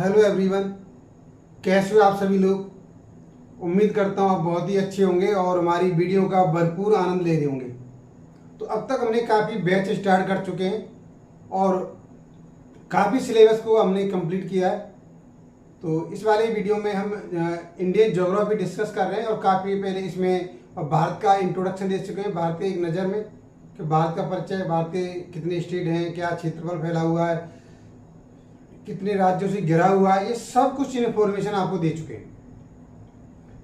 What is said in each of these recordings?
Hello everyone, कैसे हो आप सभी लोग। उम्मीद करता हूँ आप बहुत ही अच्छे होंगे और हमारी वीडियो का भरपूर आनंद ले रहे होंगे। तो अब तक हमने काफ़ी बैच स्टार्ट कर चुके हैं और काफ़ी सिलेबस को हमने कंप्लीट किया है। तो इस वाले वीडियो में हम इंडियन ज्योग्राफी डिस्कस कर रहे हैं और काफ़ी पहले इसमें भारत का इंट्रोडक्शन दे चुके हैं। भारत के एक नज़र में कि भारत का परिचय, भारत के कितने स्टेट हैं, क्या क्षेत्रफल फैला हुआ है, कितने राज्यों से घिरा हुआ है, ये सब कुछ इन्फॉर्मेशन आपको दे चुके हैं।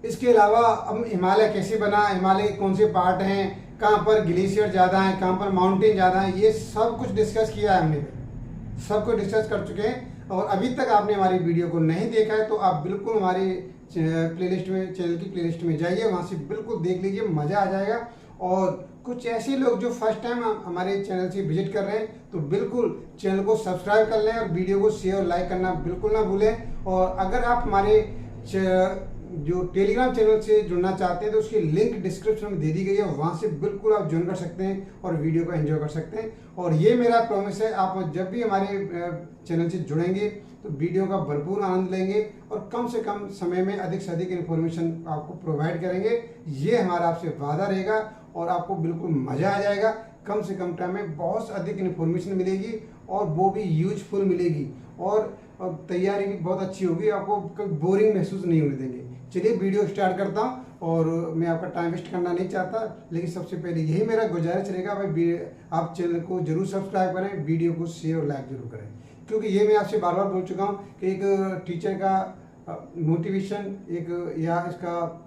इसके अलावा हम हिमालय कैसे बना, हिमालय के कौन से पार्ट हैं, कहाँ पर ग्लेशियर ज़्यादा हैं, कहाँ पर माउंटेन ज़्यादा हैं, ये सब कुछ डिस्कस किया है हमने। सब कुछ डिस्कस कर चुके हैं और अभी तक आपने हमारी वीडियो को नहीं देखा है तो आप बिल्कुल हमारे प्लेलिस्ट में, चैनल की प्लेलिस्ट में जाइए, वहाँ से बिल्कुल देख लीजिए, मज़ा आ जाएगा। और कुछ ऐसे लोग जो फर्स्ट टाइम हमारे चैनल से विजिट कर रहे हैं तो बिल्कुल चैनल को सब्सक्राइब कर लें और वीडियो को शेयर और लाइक करना बिल्कुल ना भूलें। और अगर आप हमारे जो टेलीग्राम चैनल से जुड़ना चाहते हैं तो उसकी लिंक डिस्क्रिप्शन में दे दी गई है, वहाँ से बिल्कुल आप ज्वाइन कर सकते हैं और वीडियो को एंजॉय कर सकते हैं। और ये मेरा प्रॉमिस है, आप जब भी हमारे चैनल से जुड़ेंगे तो वीडियो का भरपूर आनंद लेंगे और कम से कम समय में अधिक से अधिक इन्फॉर्मेशन आपको प्रोवाइड करेंगे। ये हमारा आपसे वादा रहेगा और आपको बिल्कुल मज़ा आ जाएगा। कम से कम टाइम में बहुत अधिक इन्फॉर्मेशन मिलेगी और वो भी यूजफुल मिलेगी और तैयारी भी बहुत अच्छी होगी, आपको कभी बोरिंग महसूस नहीं होने देंगे। चलिए वीडियो स्टार्ट करता हूँ और मैं आपका टाइम वेस्ट करना नहीं चाहता, लेकिन सबसे पहले यही मेरा गुजारिश रहेगा भाई, आप चैनल को जरूर सब्सक्राइब करें, वीडियो को शेयर और लाइक जरूर करें। क्योंकि ये मैं आपसे बार बार बोल चुका हूँ कि एक टीचर का मोटिवेशन एक या इसका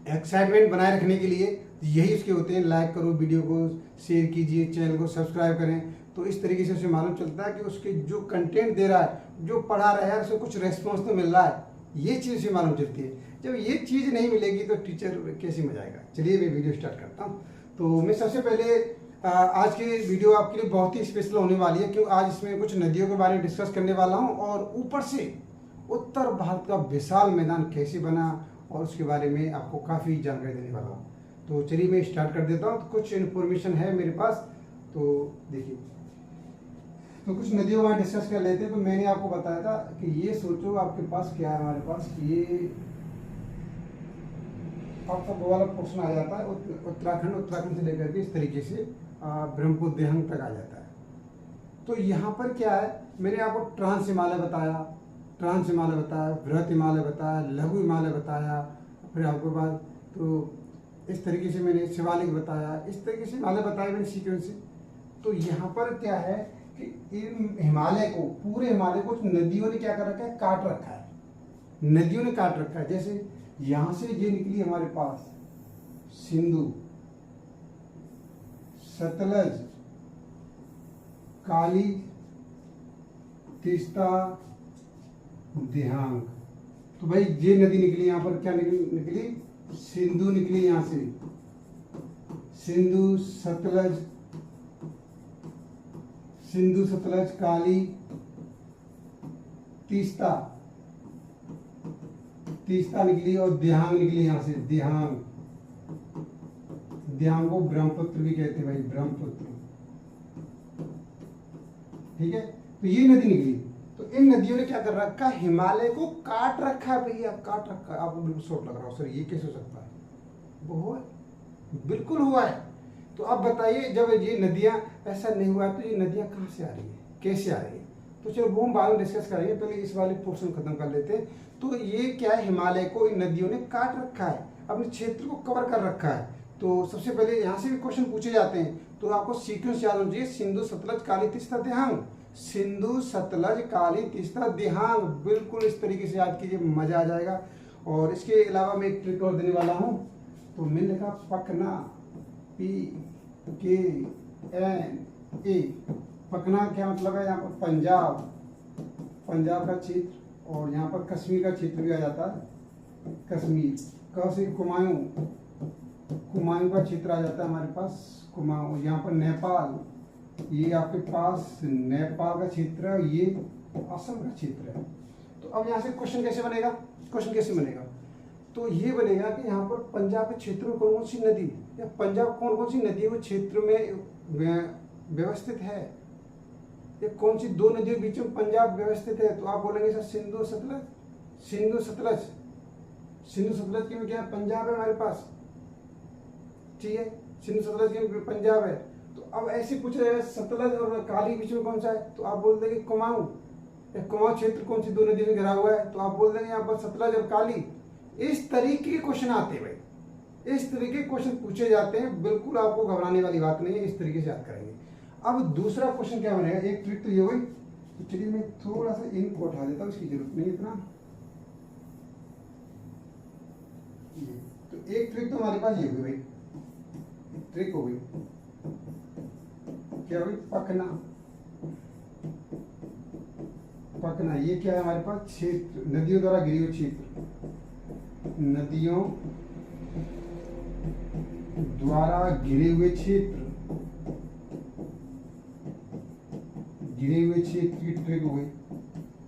एक्साइटमेंट बनाए रखने के लिए यही उसके होते हैं, लाइक करो, वीडियो को शेयर कीजिए, चैनल को सब्सक्राइब करें। तो इस तरीके से उसे मालूम चलता है कि उसके जो कंटेंट दे रहा है, जो पढ़ा रहा है, उसे कुछ रेस्पॉन्स तो मिल रहा है, ये चीज़ उसे मालूम चलती है। जब ये चीज़ नहीं मिलेगी तो टीचर कैसे मजा आएगा। चलिए मैं वीडियो स्टार्ट करता हूँ। तो मैं सबसे पहले आज की वीडियो आपके लिए बहुत ही स्पेशल होने वाली है, क्योंकि आज इसमें कुछ नदियों के बारे में डिस्कस करने वाला हूँ और ऊपर से उत्तर भारत का विशाल मैदान कैसे बना और उसके बारे में आपको काफ़ी जानकारी देने वाला हूँ। तो चलिए मैं स्टार्ट कर देता हूँ। तो कुछ इन्फॉर्मेशन है मेरे पास, तो देखिए। तो कुछ नदियों वहाँ डिस्कस कर लेते हैं। तो मैंने आपको बताया था कि ये सोचो आपके पास क्या है, हमारे पास ये आपका वो वाला पोर्शन आ जाता है उत्तराखंड से लेकर के इस तरीके से ब्रह्मपुत्र देहंग तक आ जाता है। तो यहाँ पर क्या है, मैंने आपको ट्रांस हिमालय बताया, बृहत हिमालय बताया, लघु हिमालय बताया, फिर आपके बाद तो इस तरीके से मैंने शिवालिक बताया, इस तरीके से हिमालय बताया मैंने सीक्वेंस से। तो यहाँ पर क्या है कि इन हिमालय को, पूरे हिमालय को नदियों ने क्या कर रखा है, काट रखा है। नदियों ने काट रखा है। जैसे यहाँ से ये निकली हमारे पास सिंधु, सतलज, काली, तीस्ता, दिहांग। तो भाई ये नदी निकली, यहाँ पर क्या निकली, सिंधु निकली, यहाँ से सिंधु, सतलज, काली, तीस्ता निकली और दिहांग निकली, यहाँ से दिहांग को ब्रह्मपुत्र भी कहते हैं भाई, ब्रह्मपुत्र। ठीक है, तो ये नदी निकली। तो इन नदियों ने क्या कर रखा है, हिमालय को काट रखा है भैया, काट रखा है। आपको बिल्कुल शॉर्ट लग रहा हो सर, ये कैसे हो सकता है, वो बिल्कुल हुआ है। तो अब बताइए, जब ये नदियां, ऐसा नहीं हुआ तो ये नदियां कहाँ से आ रही है, कैसे आ रही है, तो चलो वो हम बाद में डिस्कस करेंगे। पहले इस वाले पोर्शन खत्म कर लेते हैं। तो ये क्या है, हिमालय को इन नदियों ने काट रखा है, अपने क्षेत्र को कवर कर रखा है। तो सबसे पहले यहाँ से भी क्वेश्चन पूछे जाते हैं, तो आपको सीक्वेंस याद होना चाहिए, सिंधु, सतलज, काली, तीस्ता, दिहांग। सिंधु, सतलज, काली, तीस्ता, दिहांग, बिल्कुल इस तरीके से याद कीजिए, मजा आ जाएगा। और इसके अलावा मैं एक ट्रिक और देने वाला हूँ। तो मैंने लिखा पकना, PKNA। पकना क्या मतलब है, यहाँ पर पंजाब का क्षेत्र, और यहाँ पर कश्मीर का क्षेत्र भी आ जाता है, कश्मीर का से कुमाऊं का क्षेत्र आ जाता है हमारे पास, कुमाऊं। यहाँ पर नेपाल, ये आपके पास नेपाल का क्षेत्र है, ये असम का क्षेत्र है। तो अब यहाँ से क्वेश्चन कैसे बनेगा, तो ये बनेगा कि यहाँ पर पंजाब के क्षेत्र में कौन कौन सी नदी, या पंजाब कौन कौन सी नदियों के क्षेत्र में व्यवस्थित है, ये कौन सी दो नदियों के बीच में पंजाब व्यवस्थित है? तो आप बोलेंगे सर सिंधु सतलज। सिंधु सतलज, सिंधु सतलज के में क्या है? पंजाब है हमारे पास, ठीक है, सिंधु सतलज के पंजाब है। तो अब ऐसे पूछ रहे हैं सतलज और काली बीच में कौन सा है? तो आप बोल देंगे कुमाऊं। कुमाऊं क्षेत्र कौन सी दो नदियों में घिरा हुआ है? तो आप बोल देंगे यहाँ पर सतलज और काली। इस तरीके के क्वेश्चन आते हैं भाई, इस तरीके के क्वेश्चन पूछे जाते हैं, बिल्कुल आपको घबराने वाली बात नहीं है, इस तरीके से याद करेंगे। अब दूसरा क्वेश्चन क्या बनेगा? एक ट्रिक तो ये हुई, तो चलिए मैं थोड़ा सा इनको उठा देता हूँ, इसकी जरूरत नहीं इतना। तो एक ट्रिक तो हमारे पास ये हुई भाई, ट्रिक हो गई, क्या हुई? पकना। पकना ये क्या है हमारे पास? क्षेत्र, नदियों द्वारा घिरे हुए क्षेत्र, नदियों द्वारा घिरे हुए क्षेत्र, घिरे हुए क्षेत्र की ट्रिक हो गई।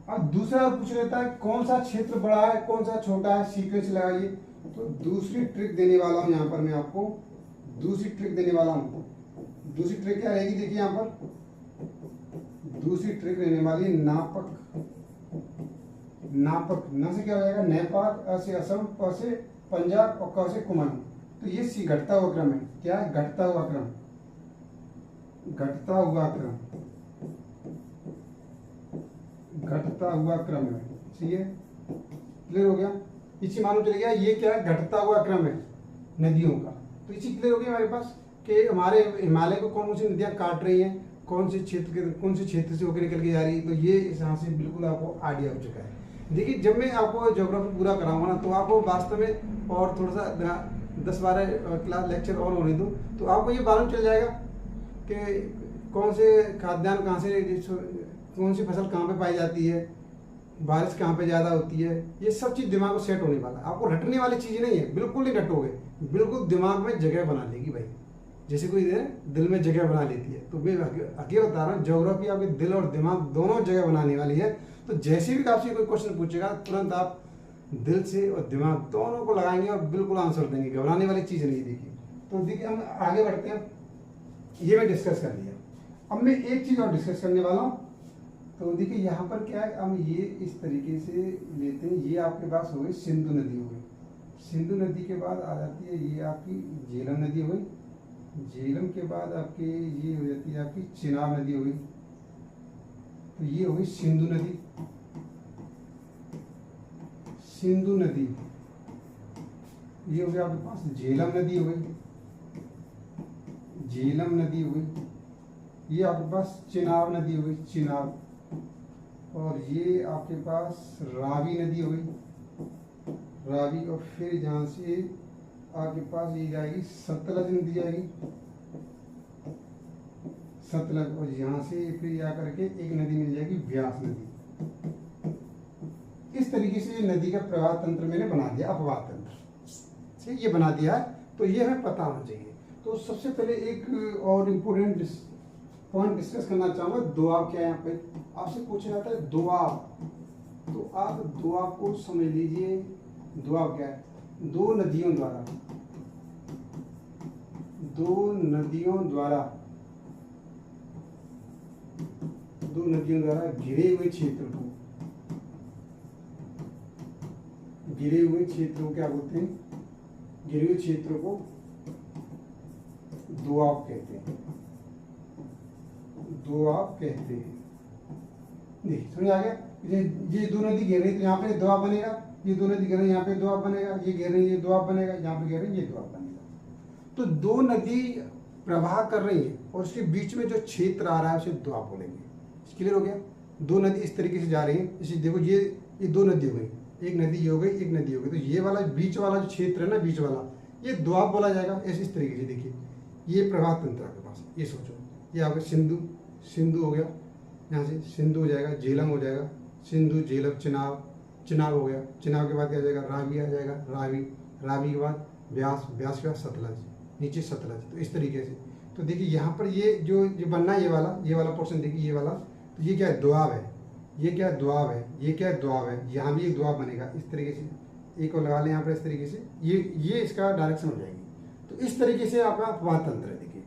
अब दूसरा पूछ लेता है कौन सा क्षेत्र बड़ा है, कौन सा छोटा है, सीक्वेंस लगाइए। तो दूसरी ट्रिक देने वाला हूं यहां पर मैं आपको, दूसरी ट्रिक देने वाला हूं। दूसरी ट्रिक क्या रहेगी? देखिए यहां पर दूसरी ट्रिक रहने वाली नापक। नापक, न से क्या हो जाएगा? नेपाल, अ से असम, प से पंजाब और क से कुमाऊं। तो ये सी घटता हुआ क्रम है। क्या है? घटता हुआ क्रम, घटता हुआ क्रम, घटता हुआ क्रम है। ठीक है, क्लियर हो गया? इसी मालूम चल गया ये क्या है? घटता हुआ क्रम है नदियों का। तो इसी क्लियर हो गया हमारे पास कि हमारे हिमालय को कौन सी नदियां काट रही हैं, कौन से क्षेत्र के, कौन से क्षेत्र से होकर निकल के जा रही है। तो ये इस यहाँ से बिल्कुल आपको आइडिया हो चुका है। देखिए जब मैं आपको ज्योग्राफी पूरा कराऊंगा ना, तो आपको वास्तव में और थोड़ा सा 10-12 क्लास लेक्चर और होने दूँ, तो आपको ये मालूम चल जाएगा कि कौन से खाद्यान्न कहाँ से, कौन सी फसल कहाँ पे पाई जाती है, बारिश कहाँ पे ज़्यादा होती है। ये सब चीज़ दिमाग में सेट होने वाला है। आपको रटने वाली चीज़ नहीं है, बिल्कुल नहीं रटोगे, बिल्कुल दिमाग में जगह बना लेगी भाई, जैसे कोई दिल में जगह बना लेती है। तो मैं आगे बता रहा हूँ, ज्योग्राफी आपके दिल और दिमाग दोनों जगह बनाने वाली है। तो जैसे भी आपसे कोई क्वेश्चन पूछेगा, तुरंत आप दिल से और दिमाग दोनों को लगाएंगे और बिल्कुल आंसर देंगे, घबराने वाली चीज़ नहीं। देखिए तो देखिए हम आगे बढ़ते हैं, ये मैं डिस्कस कर लिया। अब मैं एक चीज़ और डिस्कस करने वाला हूँ। तो देखिए यहाँ पर क्या है, हम ये इस तरीके से लेते हैं। ये आपके पास हो गई सिंधु नदी, हो गई सिंधु नदी के बाद आ जाती है ये आपकी झेलम नदी हो गई। झेलम के बाद आपके ये हो जाती है आपकी चिनाब नदी हो गई। तो ये हो गई सिंधु नदी। सिंधु नदी, ये हो गया आपके पास झेलम नदी हो गई। झेलम नदी हो गई। ये आपके पास चिनाब नदी हो गई, चिनाब। और ये आपके पास रावी नदी हो गई, रावी। और फिर जहाँ से आपके पास ये जाएगी सतलज नदी जाएगी, सतलज। और यहाँ से फिर आकर के एक नदी मिल जाएगी व्यास नदी। इस तरीके से ये नदी का प्रवाह तंत्र मैंने बना दिया, अपवाह तंत्र से ये बना दिया है। तो ये हमें पता होना चाहिए। तो सबसे पहले एक और इम्पोर्टेंट पॉइंट डिस्कस करना चाहूंगा, दोआब क्या है। यहाँ पे आपसे पूछा जाता है दोआब, तो आप दोआब को समझ लीजिए। दोआब क्या है? दो नदियों द्वारा, दो नदियों द्वारा, दो नदियों द्वारा घिरे हुए क्षेत्र को, घिरे हुए क्षेत्र को क्या बोलते हैं? घिरे हुए क्षेत्र को दोआब कहते हैं, दोआब कहते हैं। देखिए समझ आ गया? ये दो नदी घेर रही, तो यहाँ पे दोआब बनेगा। ये दो नदी घेर रही, यहाँ पे दोआब बनेगा। ये घेर रही, ये दोआब बनेगा। यहाँ पे घेर रही, ये दोआब बनेगा। तो दो नदी प्रवाह कर रही है और उसके बीच में जो क्षेत्र आ रहा है उसे दोआब बोलेंगे। क्लियर हो गया? दो नदी इस तरीके से जा रही है। इसे देखो, ये दो नदी हो गई, एक नदी ये हो गई, एक नदी हो गई। तो ये वाला बीच वाला जो क्षेत्र है ना, बीच वाला, ये दोआब बोला जाएगा। ऐसे इस तरीके से देखिए, ये प्रवाह तंत्र आपके पास। ये सोचो, ये आपका सिंधु, सिंधु हो गया, यहाँ से सिंधु हो जाएगा, झेलम हो जाएगा, सिंधु, झेलम, चिनाब, चिनाब हो गया। चिनाब के बाद क्या आ जाएगा? रावी आ जाएगा, रावी, रावी के बाद व्यास, व्यास के बाद सतलज, नीचे सतलज। तो इस तरीके से। तो देखिए यहाँ पर ये जो बनना है, ये वाला पोर्शन देखिए, ये वाला। तो ये क्या है? दोआब है। ये क्या है? दोआब है। ये क्या है? दोआब है। यहाँ भी एक दोआब बनेगा इस तरीके से। एक और लगा लें यहाँ पर इस तरीके से। ये इसका डायरेक्शन हो जाएगी। तो इस तरीके से आपका अपवाह तंत्र है। देखिए,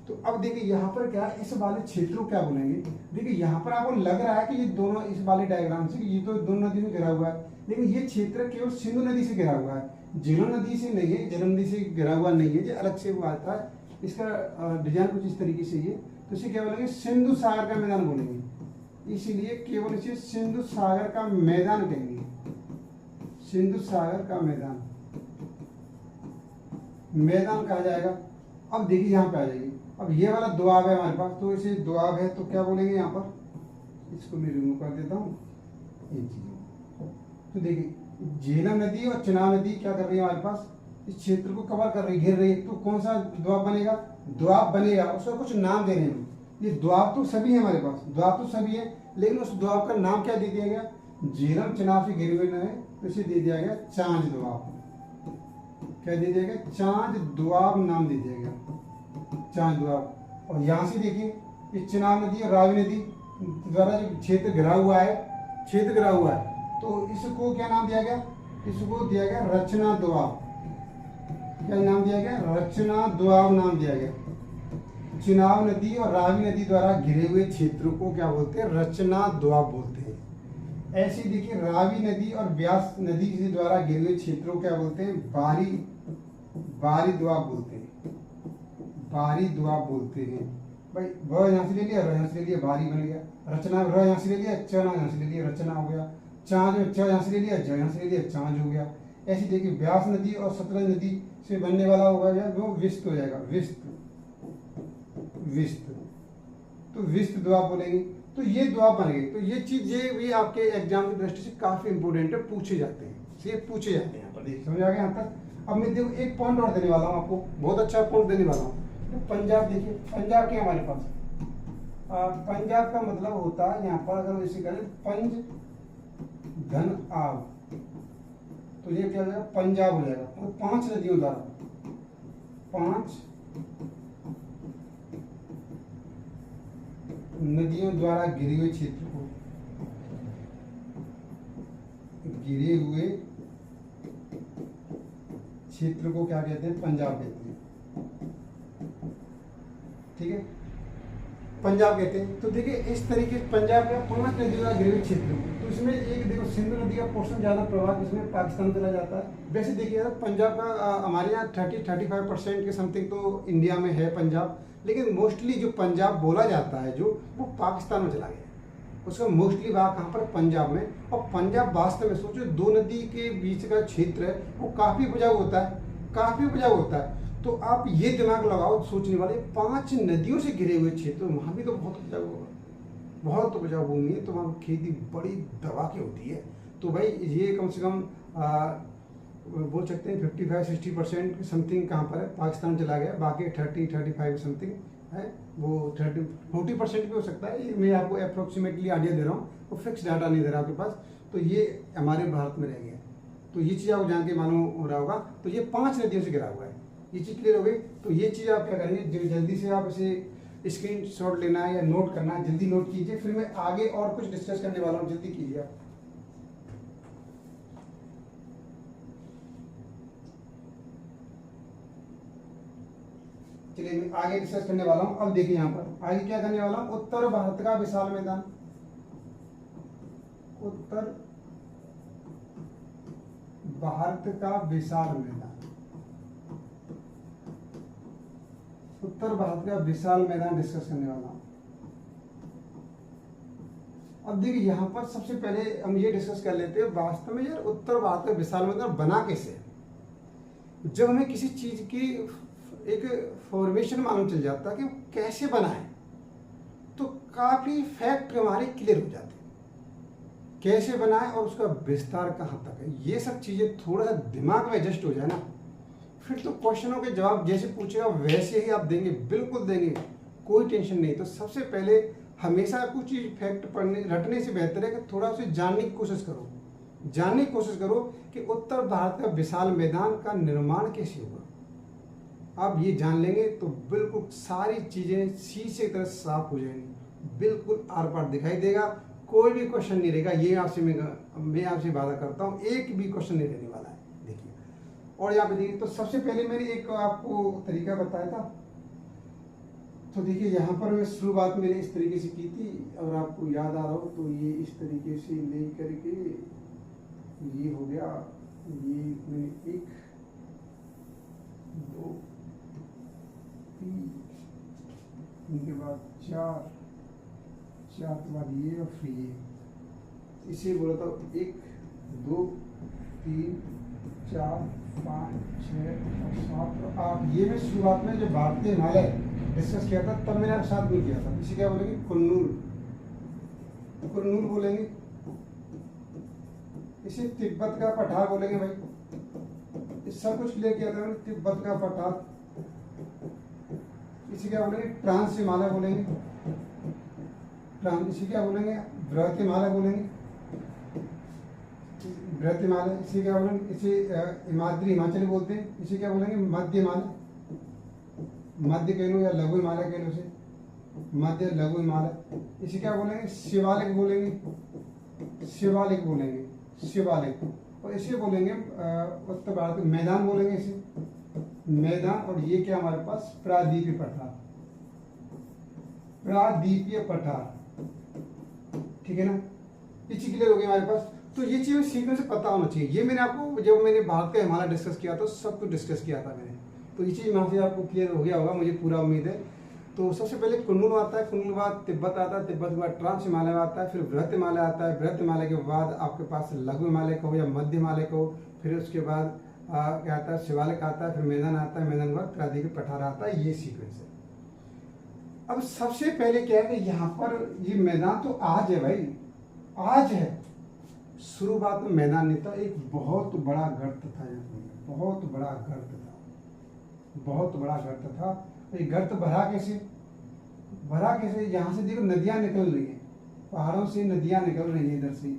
तो अब देखिए यहाँ पर क्या है, इस वाले क्षेत्र को क्या बोलेंगे। देखिए यहाँ पर आपको लग रहा है कि ये दोनों इस वाले डायग्राम से ये तो दोनों नदी में घिरा हुआ है, लेकिन ये क्षेत्र केवल सिंधु नदी से घिरा हुआ है, झेलम नदी से नहीं है, झेलम नदी से घिरा हुआ नहीं है, ये अलग से वो आता है। इसका डिजाइन कुछ इस तरीके से ये, तो इसे क्या बोलेंगे, सिंधु सागर का मैदान बोलेंगे, इसीलिए केवल इसे सिंधु सागर का मैदान कहेंगे, सिंधु सागर का मैदान कहा जाएगा। अब देखिए यहाँ पे आ जाइए, अब ये वाला दोआब है हमारे पास, तो इसे दोआब है तो क्या बोलेंगे यहाँ पर, इसको मैं रिमूव कर देता हूँ ये चीजें। तो देखिए झेलम नदी और चिनाब नदी क्या कर रही है हमारे पास, इस क्षेत्र को कवर कर रही है, घेर रही है, तो कौन सा दोआब बनेगा, दोआब बनेगा। उसका कुछ नाम दे रहे हैं, ये दोआब तो सभी है हमारे पास, दोआब तो सभी है, लेकिन उस दोआब का नाम क्या दे दिया गया, झेलम चिनाब से घिरे हुए है, तो इसे दे दिया गया चांज दोआब। क्या दे दिया गया, चांज दोआब नाम दे दिया गया, चांज दोआब। और यहाँ से देखिए ये चिनाब नदी और रावी नदी द्वारा जो क्षेत्र घिरा हुआ है, तो इसको क्या नाम दिया गया, इसको दिया गया रचना दोआब। क्या नाम दिया गया, रचना दोआब नाम दिया गया। चिनाब नदी और रावी नदी द्वारा घिरे हुए क्षेत्र को क्या बोलते हैं, रचना दोआब बोलते हैं। ऐसे देखिए रावी नदी और ब्यास नदी के द्वारा घिरे हुए क्षेत्रों को क्या बोलते हैं, बारी दोआब बोलते हैं, बारी दोआब बोलते हैं। भाई व यहाँ से ले लिया, र यहाँ से ले लिया, बारी बन गया। रचना र यहाँ से ले लिया, चना यहाँ से ले लिया, रचना हो गया। चांज में च यहाँ से ले लिया, ज यहाँ से ले लिया, चांज हो गया। ऐसे देखिए ब्यास नदी और सतलज नदी से बनने वाला होगा वो विस्त हो जाएगा, विस्त। तो विस्त दोआब बोलेंगे, तो ये दोआब बन गए। तो ये चीज ये भी आपके एग्जाम की दृष्टि से काफी इंपोर्टेंट है, पूछे जाते हैं, ये पूछे जाते हैं यहाँ पर। देखिए समझ आ गया यहाँ तक। अब मैं देखो एक पॉइंट और देने वाला हूँ आपको, बहुत अच्छा पॉइंट देने वाला हूँ। तो पंजाब देखिए, पंजाब क्या हमारे पास, पंजाब का मतलब होता है यहाँ पर अगर इसे करें पंज धन आब, तो ये क्या हो जाएगा, पंजाब हो जाएगा। तो 5 नदियों द्वारा, 5 नदियों द्वारा घिरे हुए क्षेत्र को, घिरे हुए क्षेत्र को क्या कहते हैं, पंजाब कहते हैं। ठीक है, पंजाब कहते हैं। तो देखिए इस तरीके से पंजाब का 5 नदियों का घिरे हुए क्षेत्र, तो इसमें एक देखो सिंधु नदी का पोर्शन ज्यादा प्रभाव इसमें पाकिस्तान चला जाता है। वैसे देखिए पंजाब का हमारे यहाँ 30-35% के समथिंग तो इंडिया में है पंजाब, लेकिन मोस्टली जो पंजाब बोला जाता है जो, वो पाकिस्तान में चला गया, उसका मोस्टली भाग कहाँ पर, पंजाब में। और पंजाब वास्तव में सोचो 2 नदी के बीच का क्षेत्र है, वो काफी उपजाऊ होता है, काफी उपजाऊ होता है। तो आप ये दिमाग लगाओ सोचने वाले, 5 नदियों से घिरे हुए क्षेत्र, वहाँ भी तो बहुत उपजाऊ होगा, बहुत उपजाऊ भूमि है, तो वहाँ खेती बड़ी दबा के होती है। तो भाई ये कम से कम बोल सकते हैं 55-60% समथिंग कहाँ पर है, पाकिस्तान चला गया। बाकी 30-35 समथिंग है, वो 30-40% भी हो सकता है। ये मैं आपको अप्रोक्सीमेटली आइडिया दे रहा हूँ, वो फिक्स डाटा नहीं दे रहा आपके पास। तो ये हमारे भारत में रह गया, तो ये चीज़ आपको जान के मालूम हो रहा होगा। तो ये 5 नदियों से घिरा हुआ है, ये चीज़ क्लियर हो गई। तो ये चीज़ आप क्या करेंगे, जल्दी से आप इसे स्क्रीन शॉट लेना है या नोट करना है, जल्दी नोट कीजिए, फिर मैं आगे और कुछ डिस्कस करने वाला हूँ, जल्दी कीजिए आप। चलिए मैं आगे डिस्कस करने वाला हूँ। अब देखिए यहाँ पर आगे क्या करने वाला हूँ, उत्तर भारत का विशाल मैदान, उत्तर भारत का विशाल मैदान, उत्तर भारत का विशाल मैदान डिस्कस करने वाला हूं। अब देखिए यहाँ पर सबसे पहले हम ये डिस्कस कर लेते हैं, वास्तव में यार उत्तर भारत का विशाल मैदान बना कैसे। जब हमें किसी चीज की एक फॉर्मेशन मालूम चल जाता है कि वो कैसे बना है, तो काफी फैक्ट हमारे क्लियर हो जाते हैं, कैसे बना है और उसका विस्तार कहाँ तक है। ये सब चीजें थोड़ा सा दिमाग में एडजस्ट हो जाए ना, फिर तो क्वेश्चनों के जवाब जैसे पूछेगा वैसे ही आप देंगे, बिल्कुल देंगे, कोई टेंशन नहीं। तो सबसे पहले हमेशा कुछ चीज फैक्ट पढ़ने रटने से बेहतर है कि थोड़ा उसे जानने की कोशिश करो, जानने की कोशिश करो कि उत्तर भारत का विशाल मैदान का निर्माण कैसे होगा। आप ये जान लेंगे तो बिल्कुल सारी चीजें शीशे की तरह साफ हो जाएंगी, बिल्कुल आर पार दिखाई देगा, कोई भी क्वेश्चन नहीं रहेगा। ये आपसे मैं आपसे वादा करता हूँ, एक भी क्वेश्चन नहीं रहने वाला है। देखिए और यहाँ पे देखिए, तो सबसे पहले मैंने एक आपको तरीका बताया था, तो देखिए यहाँ पर मैं शुरुआत मैंने इस तरीके से की थी, अगर आपको याद आ रहा हो तो ये इस तरीके से ले करके ये हो गया, ये मैंने 1 2 3, उनके बाद 4 के बाद ये और फिर ये, इसे बोला था 1 2 3 4 5 6 और 7 और 8। ये मैं शुरुआत में जब भारतीय हिमालय डिस्कस किया था तब मैंने आपके साथ में किया था। इसे क्या बोलेंगे? कुन्नूर, कुन्नूर बोलेंगे। इसे तिब्बत का पठार बोलेंगे भाई, इस सब कुछ लेके आता है तिब्बत का पठार। इसे क्या बोलेंगे? ट्रांस हिमालय बोलेंगे, ट्रांस। इसे क्या बोलेंगे? बृहत हिमालय बोलेंगे, बृहत हिमालय। इसे क्या बोलेंगे? इसे हिमाद्री हिमाचली बोलते हैं। इसे क्या बोलेंगे? मध्य हिमालय, मध्य कह लो या लघु हिमालय कह लो, इसे मध्य लघु हिमालय। इसे क्या बोलेंगे? शिवालिक बोलेंगे, शिवालिक बोलेंगे, शिवालिक। और इसे बोलेंगे उत्तर भारत में मैदान बोलेंगे, इसे मैदान। और ये क्या हमारे पास? प्रादीपीय पठार, प्रादीपीय पठार, ठीक है ना। इसी क्लियर हो गया हमारे पास। तो ये चीज़ सीखने से पता होना चाहिए। ये मैंने आपको जब मैंने भारत का हिमालय डिस्कस किया तो सब कुछ डिस्कस किया था मैंने, तो ये चीज़ वहाँ से आपको क्लियर हो गया होगा, मुझे पूरा उम्मीद है। तो सबसे पहले कुन्नूर आता है, कुन्नूर के बाद तिब्बत आता है, तिब्बत के बाद ट्रांस हिमालय आता है, फिर बृहत हिमालय आता है, बृहत हिमालय के बाद आपके पास लघु हिमालय कहो या मध्य हिमालय कहो, फिर उसके बाद क्या आता है? शिवालिक आता है, फिर मैदान आता है, मैदान के बाद प्रादीपीय पठार आता है। ये सीक्वेंस है। अब सबसे पहले क्या है कि यहाँ पर ये मैदान तो आज है भाई, आज है। शुरुआत में मैदान नहीं था, एक बहुत बड़ा गर्त था, बहुत बड़ा गर्त था, बहुत बड़ा गर्त था। ये गर्त भरा कैसे? भरा कैसे? यहाँ से देखो नदियाँ निकल रही हैं, पहाड़ों से नदियाँ निकल रही हैं, इधर से,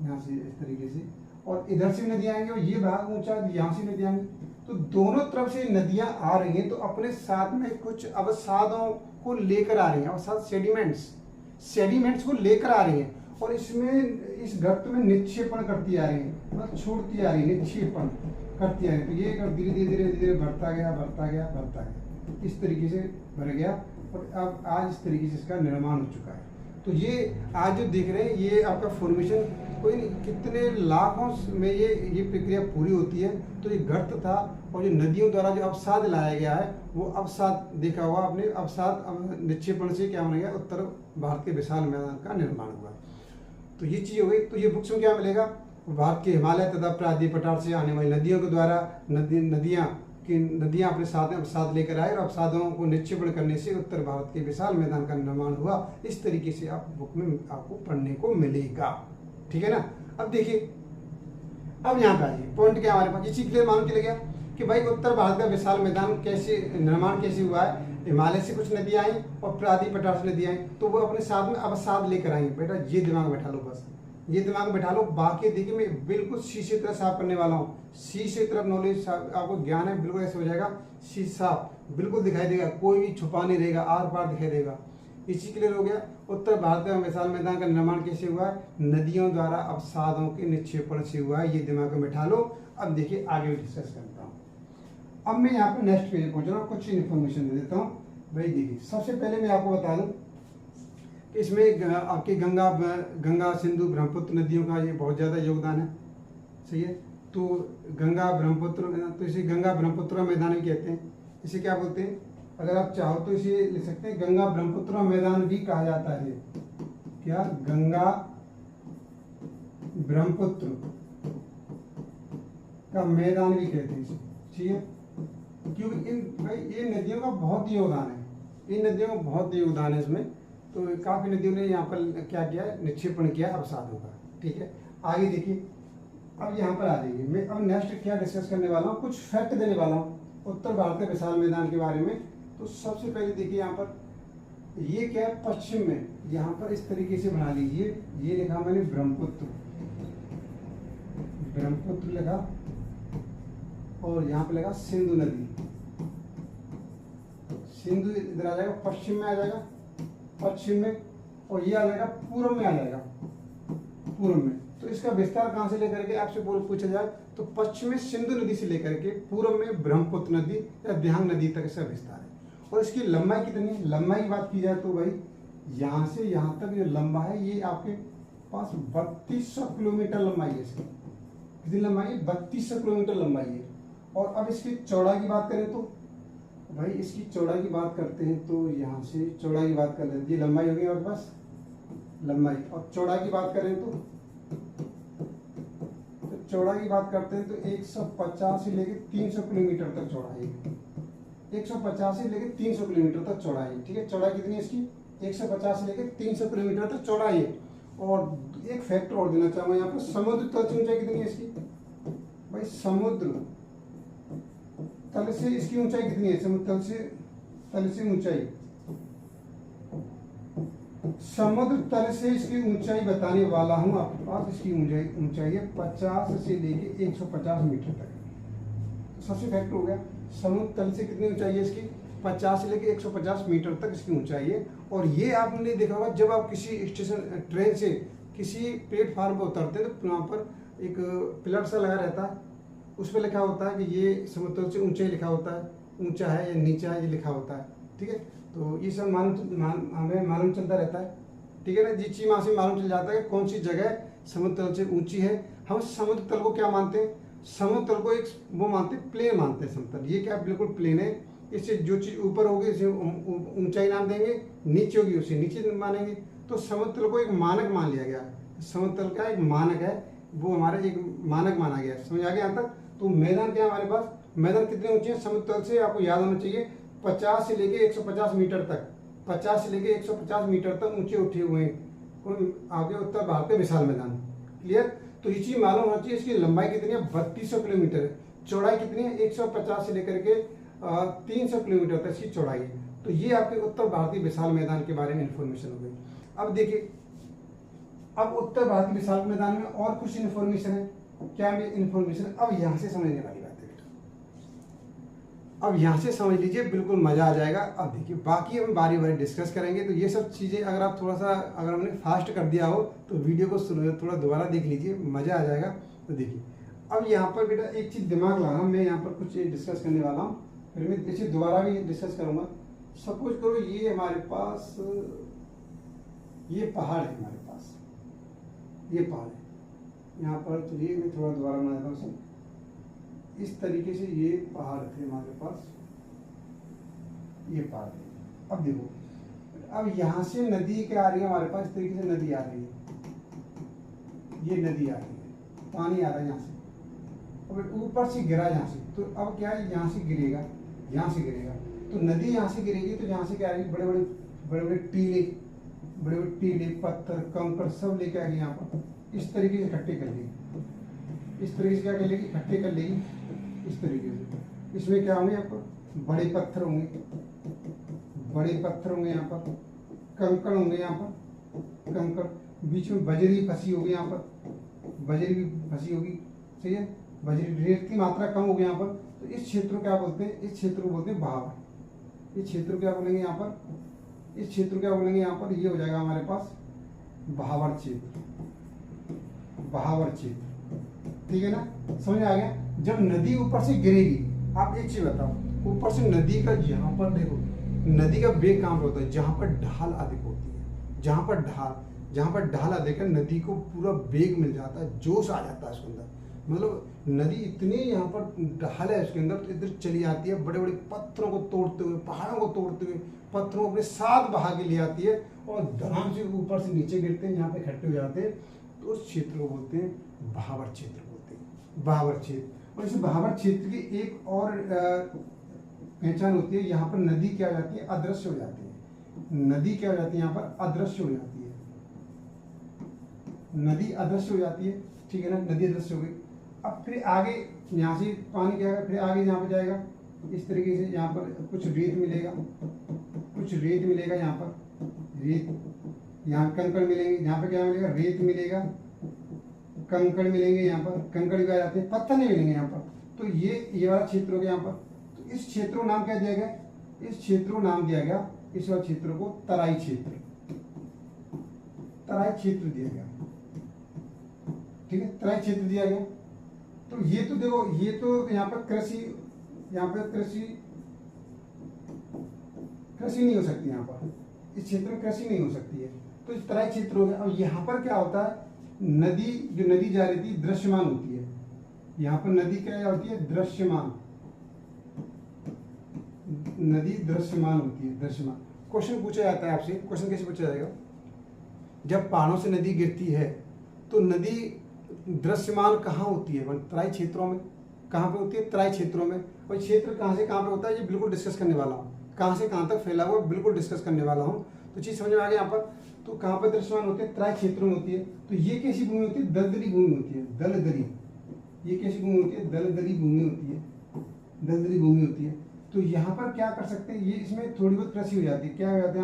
यहाँ से इस तरीके से, और इधर से नदियाँ आएंगी, और ये भाग ऊंचा, यहाँ से नदियाँ आएंगी। तो दोनों तरफ से नदियाँ आ रही हैं, तो अपने साथ में कुछ अवसादों को लेकर आ रही हैं, अवसाद सेडिमेंट्स को लेकर आ रही हैं, और इसमें इस गर्त में निक्षेपण करती आ रही है, मतलब छोड़ती आ रही है, निक्षेपण करती आ रही है। तो ये धीरे धीरे धीरे धीरे बढ़ता गया, बढ़ता गया, बढ़ता गया, इस तरीके से भर गया, और अब आज इस तरीके से इसका निर्माण हो चुका है। तो ये आज जो देख रहे हैं ये आपका फॉर्मेशन कोई नहीं, कितने लाखों में ये प्रक्रिया पूरी होती है। तो ये गर्त था, और जो नदियों द्वारा जो अवसाद लाया गया है, वो अवसाद देखा हुआ आपने, अवसाद निक्षेपण से क्या होने गया? उत्तर भारत के विशाल मैदान का निर्माण हुआ। तो ये चीज़ हो गई। तो ये बुक्स में क्या मिलेगा? भारत के हिमालय तथा प्रादीपीय पठार से आने वाली नदियों के द्वारा नदियाँ अपने साथ में अवसाद लेकर आए, और अवसादों को निक्षेपण करने से उत्तर भारत के विशाल मैदान का निर्माण हुआ। इस तरीके से आप बुक में आपको पढ़ने को मिलेगा, ठीक है ना। अब देखिए, अब यहाँ पे आइए, पॉइंट क्या हमारे पास, ये चीज क्लियर मालूम चल गया कि भाई उत्तर भारत का विशाल मैदान कैसे निर्माण कैसे हुआ है। हिमालय से कुछ नदियाँ आई और प्रादीपीय पठार से नदियाँ आई, तो वो अपने साथ में अवसाद लेकर आई। बेटा ये दिमाग बैठा लो, बस ये दिमाग बैठा लो। बाकी देखिए मैं बिल्कुल शीशे तरह साफ करने वाला हूँ, शीशे तरफ नॉलेज आपको ज्ञान है, बिल्कुल ऐसे हो जाएगा शीशा, बिल्कुल दिखाई देगा, कोई भी छुपा नहीं रहेगा, आर पार दिखाई देगा। इसी क्लियर हो गया। उत्तर भारत का विशाल मैदान का निर्माण कैसे हुआ है? नदियों द्वारा अवसादों के निक्षेपण से हुआ है, ये दिमाग में बैठा लो। अब देखिए आगे डिस्कस करता हूँ। अब मैं यहाँ पे नेक्स्ट पेज पहुँच रहा हूँ, कुछ इन्फॉर्मेशन दे देता हूँ। भाई देखिए, सबसे पहले मैं आपको बता दूँ कि इसमें आपके गंगा सिंधु ब्रह्मपुत्र नदियों का ये बहुत ज़्यादा योगदान है, सही है। तो गंगा ब्रह्मपुत्र, तो इसे गंगा ब्रह्मपुत्र मैदान भी कहते हैं। इसे क्या बोलते हैं? अगर आप चाहो तो इसे लिख सकते हैं गंगा ब्रह्मपुत्र मैदान भी कहा जाता है। क्या? गंगा ब्रह्मपुत्र का मैदान भी कहते हैं इसे, ठीक है। क्योंकि ये नदियों का बहुत योगदान है, इन नदियों का बहुत योगदान है इसमें। तो काफी नदियों ने यहाँ पर क्या किया, निक्षेपण किया अवसादों का, ठीक है। आगे देखिए, अब यहाँ पर आ जाइए, मैं अब नेक्स्ट क्या डिस्कस करने वाला हूँ, कुछ फैक्ट देने वाला हूँ उत्तर भारत के विशाल मैदान के बारे में। तो सबसे पहले देखिए यहाँ पर ये क्या है, पश्चिम में यहाँ पर इस तरीके से बना लीजिए, ये लिखा मैंने ब्रह्मपुत्र, ब्रह्मपुत्र लिखा, और यहाँ पे लगा सिंधु नदी, सिंधु इधर आ जाएगा, पश्चिम में आ जाएगा, पश्चिम में, और ये आ जाएगा पूर्व में, आ जाएगा पूर्व में। तो इसका विस्तार कहाँ से लेकर के आपसे पूछा जाए तो पश्चिम में सिंधु नदी से लेकर के पूर्व में ब्रह्मपुत्र नदी या दिहांग नदी तक इसका विस्तार है। और इसकी लंबाई कितनी है, लंबाई की बात की जाए तो भाई यहाँ से यहाँ तक जो लंबा है ये आपके पास 3200 किलोमीटर लंबाई है इसकी। कितनी लंबाई है, 3200 किलोमीटर लंबाई है। और अब इसकी चौड़ाई की बात करें तो भाई इसकी चौड़ाई की बात करते हैं तो यहाँ से चौड़ाई की बात कर लेते हैं, ये लंबाई होगी हमारे पास लंबाई। और चौड़ाई की बात करें तो चौड़ाई की बात करते हैं तो 150 से लेके 300 किलोमीटर तक चौड़ाई है। 150 से लेके 300 किलोमीटर तक चौड़ाई है। ठीक है, चौड़ाई कितनी है इसकी, 150 से लेके 300 किलोमीटर तक चौड़ाई है। और एक फैक्टर और देना चाहूंगा यहाँ पर, समुद्र तल से ऊंचाई कितनी है इसकी भाई, समुद्र तल से इसकी ऊंचाई कितनी है, समुद्र तल से ऊंचाई, समुद्र तल से इसकी ऊंचाई बताने वाला हूं आपके पास। इसकी ऊंचाई है 50 से लेके 150 मीटर तक। सबसे फैक्ट हो गया, समुद्र तल से कितनी ऊंचाई है इसकी, 50 से लेके 150 मीटर तक इसकी ऊंचाई है। और ये आपने देखा होगा जब आप किसी स्टेशन ट्रेन से किसी प्लेटफार्म पर उतरते हैं तो वहाँ पर एक पिलर सा लगा रहता है, उस पर लिखा होता है कि ये समुद्र तल से ऊंचाई लिखा होता है, ऊंचा है या नीचा है ये लिखा होता है। ठीक है, तो ये सब हमें मालूम चलता रहता है। ठीक है ना, जिस चीज वहाँ से मालूम चल जाता है कि कौन सी जगह समुद्र तल से ऊंची है। हम समुद्र तल को क्या मानते हैं, समुद्र तल को एक वो मानते हैं, प्लेन मानते हैं समतल। ये क्या बिल्कुल प्लेन है, इससे जो चीज ऊपर होगी उसे ऊंचाई नाम देंगे, नीचे होगी उसे नीचे मानेंगे। तो समुद्र तल को एक मानक मान लिया गया, समुद्र तल का एक मानक है, वो हमारा एक मानक माना गया। समझ आ गया यहाँ तक। तो मैदान क्या है हमारे पास, मैदान कितने ऊंचे हैं समुद्र तल से, आपको याद होना चाहिए 50 से लेके 150 मीटर तक, 50 से लेके 150 मीटर तक ऊंचे उठे हुए हैं आगे उत्तर भारत के विशाल मैदान। क्लियर, तो ये चीज मालूम होना चाहिए। इसकी लंबाई कितनी है, 3200 किलोमीटर है। चौड़ाई कितनी है, 150 से लेकर के 300 किलोमीटर तक इसकी चौड़ाई है। तो ये आपके उत्तर भारतीय विशाल मैदान के बारे में इंफॉर्मेशन हो गई। अब देखिए, अब उत्तर भारतीय विशाल मैदान में और कुछ इंफॉर्मेशन है। क्या इंफॉर्मेशन, अब यहां से समझने वाली बात है। अब यहाँ से समझ लीजिए, बिल्कुल मजा आ जाएगा। अब देखिए बाकी हम बारी बारी डिस्कस करेंगे। तो ये सब चीजें अगर आप थोड़ा सा अगर हमने फास्ट कर दिया हो तो वीडियो को थोड़ा दोबारा देख लीजिए, मजा आ जाएगा। तो देखिए अब यहाँ पर बेटा एक चीज दिमाग लगाना, मैं यहाँ पर कुछ डिस्कस करने वाला हूँ, फिर मैं इसे दोबारा भी डिस्कस करूंगा। सपोज करो ये हमारे पास ये पहाड़ है, हमारे पास ये पहाड़ है यहाँ पर। तो ये मैं थोड़ा दोबारा बना देता हूँ। इस तरीके से ये पहाड़ थे हमारे पास, ये पहाड़ थे। अब देखो, अब यहाँ से नदी क्या आ रही है हमारे पास, इस तरीके से नदी आ रही है, ये नदी आ रही है, पानी आ रहा है यहाँ से। अब ऊपर से गिरा यहाँ से, तो अब क्या है, यहाँ से गिरेगा, यहाँ से गिरेगा, तो नदी यहाँ से गिरेगी। तो यहाँ से क्या आएगी, बड़े बड़े टीले पत्थर कंकड़ सब लेके आएगी यहाँ पर, इस तरीके से इकट्ठे कर लेगी। इस तरीके से क्या कर लेगी, इकट्ठे कर लेगी इस तरीके से। इसमें क्या होंगे आपको, बड़े पत्थर होंगे, यहाँ पर कंकड़ होंगे, यहाँ पर कंकड़, बीच में बजरी फंसी होगी, यहाँ पर बजरी भी फंसी होगी। सही है, बजरी रेत की मात्रा कम होगी यहाँ पर। तो इस क्षेत्र को क्या बोलते हैं, इस क्षेत्र को बोलते हैं बहावर। इस क्षेत्र को क्या बोलेंगे यहाँ पर, इस क्षेत्र को क्या बोलेंगे यहाँ पर, ये हो जाएगा हमारे पास बहावर क्षेत्र, बहावर क्षेत्र। ठीक है ना, समझ आ गया। जब नदी ऊपर से गिरेगी, आप एक चीज बताओ, ऊपर से नदी का यहाँ पर देखो, नदी का वेग कहाँ पर होता है, जहाँ पर ढाल अधिक होती है, जहाँ पर ढाल अधिक है, नदी को पूरा वेग मिल जाता है, जोश आ जाता है उसके अंदर। मतलब नदी इतनी यहाँ पर ढाल है उसके अंदर, तो इधर चली आती है, बड़े बड़े पत्थरों को तोड़ते हुए, पहाड़ों को तोड़ते हुए, पत्थरों को अपने साथ बहा के ले आती है और धड़ाम से ऊपर से नीचे गिरते हैं, यहाँ पे इकट्ठे हो जाते हैं। तो उस क्षेत्र को बोलते हैं बहावर क्षेत्र, बोलते हैं बहावर क्षेत्र। और इस बहावर क्षेत्र की एक और पहचान होती है, यहाँ पर नदी क्या हो जाती है, अदृश्य हो जाती है। नदी क्या हो जाती है, यहाँ पर अदृश्य हो जाती है, नदी अदृश्य हो जाती है। ठीक है ना, नदी अदृश्य हो गई। अब फिर आगे यहाँ से पानी क्या है, फिर आगे यहाँ पे जाएगा इस तरीके से, यहाँ पर कुछ रेत मिलेगा, यहाँ पर रेत, यहाँ कंकड़ मिलेंगे, यहाँ पे क्या मिलेगा, रेत मिलेगा, कंकड़ मिलेंगे, यहाँ पर कंकड़ भी आ जाते हैं, पत्थर नहीं मिलेंगे यहाँ पर। तो ये वाला क्षेत्र हो गया यहाँ पर। तो इस क्षेत्र को नाम क्या दिया गया, इस क्षेत्र को नाम दिया गया, इस वाले क्षेत्र को तराई क्षेत्र, तराई क्षेत्र दिया गया। ठीक है, तराई क्षेत्र दिया गया। तो ये तो देखो, ये तो यहाँ पर कृषि कृषि नहीं हो सकती यहाँ पर, इस क्षेत्र में कृषि नहीं हो सकती है। तो इस तराई क्षेत्र हो गया। अब यहाँ पर क्या होता है, नदी, जो नदी जा रही थी दृश्यमान होती है। यहाँ पर नदी क्या होती है, दृश्यमान, नदी दृश्यमान होती है, दृश्यमान। क्वेश्चन पूछा जाता है आपसे, क्वेश्चन कैसे पूछा जाएगा, जब पहाड़ों से नदी गिरती है तो नदी दृश्यमान कहाँ होती है, तराई क्षेत्रों में। कहाँ पे होती है, तराई क्षेत्रों में। और क्षेत्र कहाँ से कहाँ पे होता है, ये बिल्कुल डिस्कस करने वाला हूँ। कहाँ से कहाँ तक फैला हुआ बिल्कुल डिस्कस करने वाला हूँ। तो चीज़ समझ में आ गई यहाँ पर। तो कहाँ पर दृश्यमान होती है, तराई क्षेत्रों में होती है। तो ये कैसी भूमि होती है, दलदली भूमि होती है, दलदली। ये कैसी भूमि होती है, दलदली भूमि होती है, दलदली भूमि होती है। तो यहाँ पर क्या कर सकते हैं, ये इसमें थोड़ी बहुत कृषि हो जाती है। क्या हो जाता है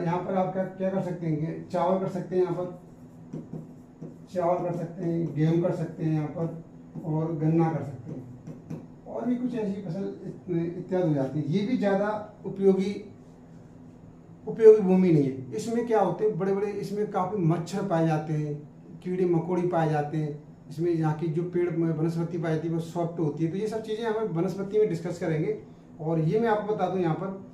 यहाँ पर आप क्या कर सकते हैं, चावल कर सकते हैं, यहाँ पर चावल कर सकते हैं, गेहूँ कर सकते हैं यहाँ पर, और गन्ना कर सकते हैं, और भी कुछ ऐसी फसल इत्यादि हो जाती है। ये भी ज़्यादा उपयोगी भूमि नहीं है। इसमें क्या होते हैं, बड़े बड़े इसमें काफ़ी मच्छर पाए जाते हैं, कीड़े मकोड़ी पाए जाते हैं। इसमें यहाँ की जो पेड़ वनस्पति पाई जाती है वो सॉफ्ट होती है। तो ये सब चीज़ें हमें वनस्पति में डिस्कस करेंगे। और ये मैं आपको बता दूँ, यहाँ पर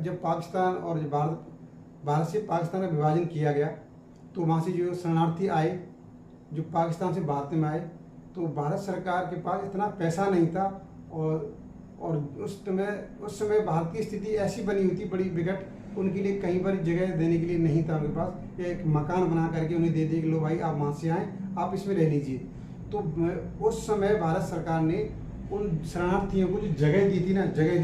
जब पाकिस्तान और जब भारत से पाकिस्तान का विभाजन किया गया, तो वहाँ से जो शरणार्थी आए, जो पाकिस्तान से भारत में आए, तो भारत सरकार के पास इतना पैसा नहीं था। और उस समय भारत की स्थिति ऐसी बनी हुई थी बड़ी विकट, उनके लिए कहीं पर जगह देने के लिए नहीं था उनके पास। एक मकान बना करके उन्हें दे दिए कि लो भाई आप वहाँ से आएँ, आप इसमें रह लीजिए। तो उस समय भारत सरकार ने उन शरणार्थियों को जो जगह दी